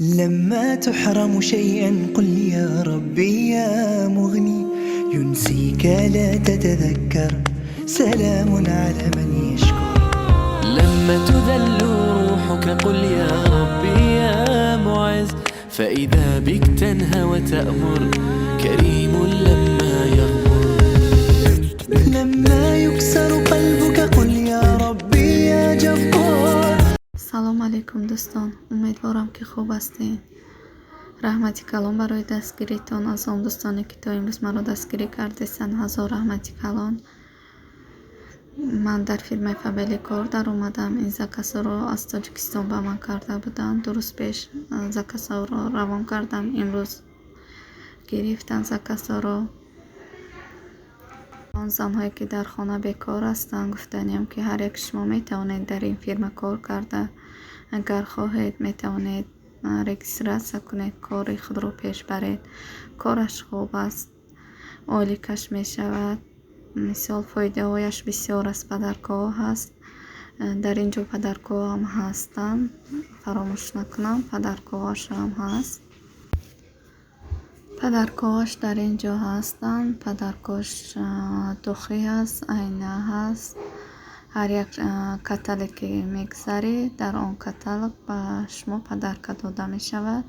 لما تحرم شيئا قل يا ربي يا مغني، ينسيك لا تتذكر، سلام على من يشكر. لما تذل روحك قل يا ربي يا معز، فإذا بك تنهى وتأمر، كريم لما يغمر. لما يكسر قلبك قل يا ربي يا جبار. سلام علیکم دوستان، امیدوارم که خوب هستین. رحمتی کلان برای دستگیریتان از آن دوستانی که تا امروز مرا دستگیری کردستن. هزار رحمتی کلان. من در فیلم فبلی کار در اومدم. این زکاسا رو از تاجیکستان به من کرده بودن. درست پیش زکاسا رو روان کردم. امروز گرفتن زکاسا رو. آن زنهایی که در خانه بیکار هستند گفتنیم که هر یک شما میتوانید در این فیلم کار کرده. اگر خواهید میتوانید رجیستراسیون کنید، کار خود رو پیش برید. کارش خوب است، عالی کش می شود. مثال فایده هایش بسیار است. پدرکاه هست در اینجا، پدرکاه هم هستند، فراموش نکنم پدرکاهش هم هست. پدرکاهش در اینجا هستند. پدرکاهش دوخی هست، آینه هست. هر یک کتالی که میگذاری در آن کتال به شما پدرکا داده می شود.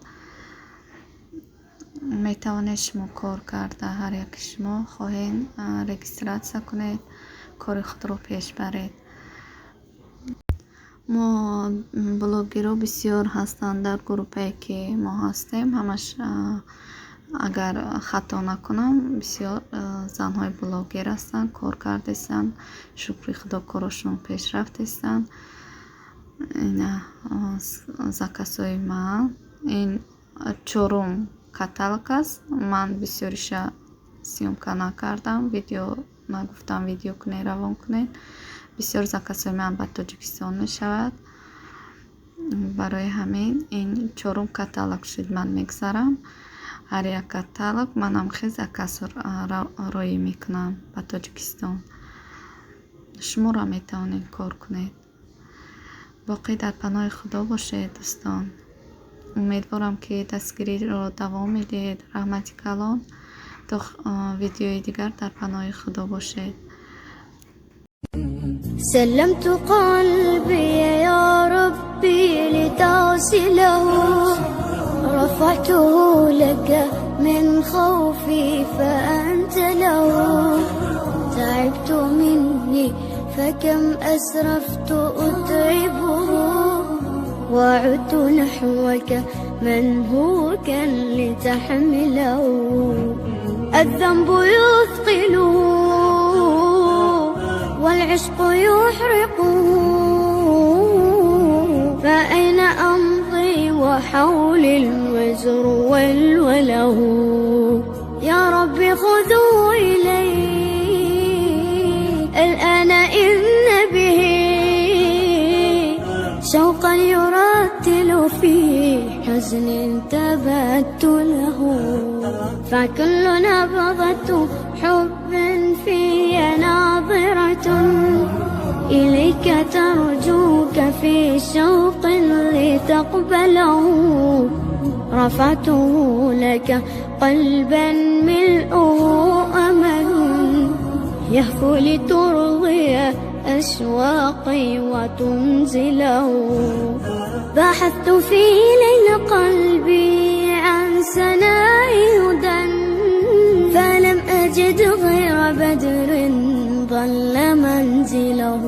می توانید شما کار کرده. هر یک شما خواهید رجیستراسیون کنید، کار خود رو پیش برید. ما بلاگرها بسیار هستند در گروپی که ما هستیم. همش اگر خطا نکنم بسیار زنهای بلاگر هستند، کار کردستند. شکر خدا کارشون پیشرفت هستند. این زکاسای من این چهارم کاتالوگ است. من بسیارش سیمکا نکردم، ویدیو نگفتم ویدیو کنید روان کنید. بسیار زکاسای من به تاجیکستان می شود. برای همین این چهارم کاتالوگ شد من میگذارم. هر یک کاتالوگ منم خیز زکاسا روی میکنم به تاجیکستان. شما را میتوانید کار کنید. باقی در پناه خدا باشید دوستان. امیدوارم که دستگیری را دوام میدید. رحمتی کلان. تا ویدیوی دیگر در پناه خدا باشید. سلمت قلبي يا ربي لتصله، رفعته لك من خوفي فأنت له. تعبت مني فكم أسرفت أتعبه، وعدت نحوك من هو كان لتحمله. الذنب يثقله والعشق يحرقه، فأين أمضي وحول الوزر والوله. يا ربي خذوا إلي الآن إن به شوقا يرتل في حزن تبت له. فكل نبضة حب في ناظرة إليك ترجوك في شوق لتقبله. رفعته لك قلبا ملؤه أمل، يهفو لترضي أشواقي وتنزله. بحثت في ليل قلبي عن سناء هدى، فلم أجد غير بدر ضل منزله.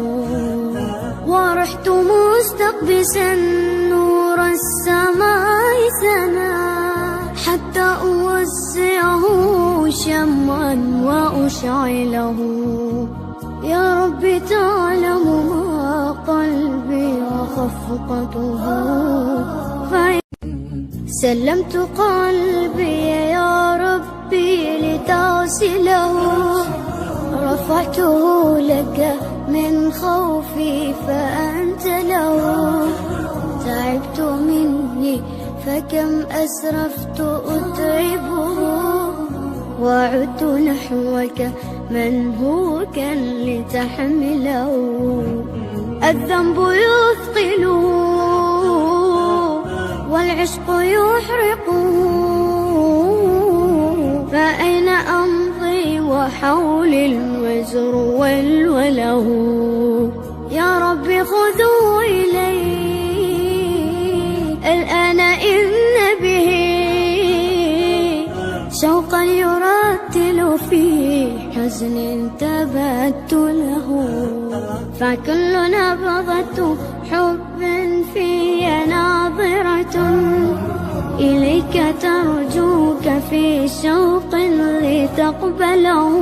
ورحت مستقبسا نور السماء سنا، حتى أوسعه شمعا وأشعله. يا ربي تعلم ما قلبي وخفقته، سلمت قلبي يا ربي لتصله، رفعته لك من خوفي فأنت له. تعبت مني فكم أسرفت أتعبه، وعدت نحوك من هو كان لتحمله. الذنب يثقله والعشق يحرقه، فأين أمضي وحولي الوزر والوله. يا رب خذوا إلي الآن إن به شوقا يرتل في حزن تبت له. فكل نبضة حب في ناظرة إليك ترجوك في شوق لتقبله.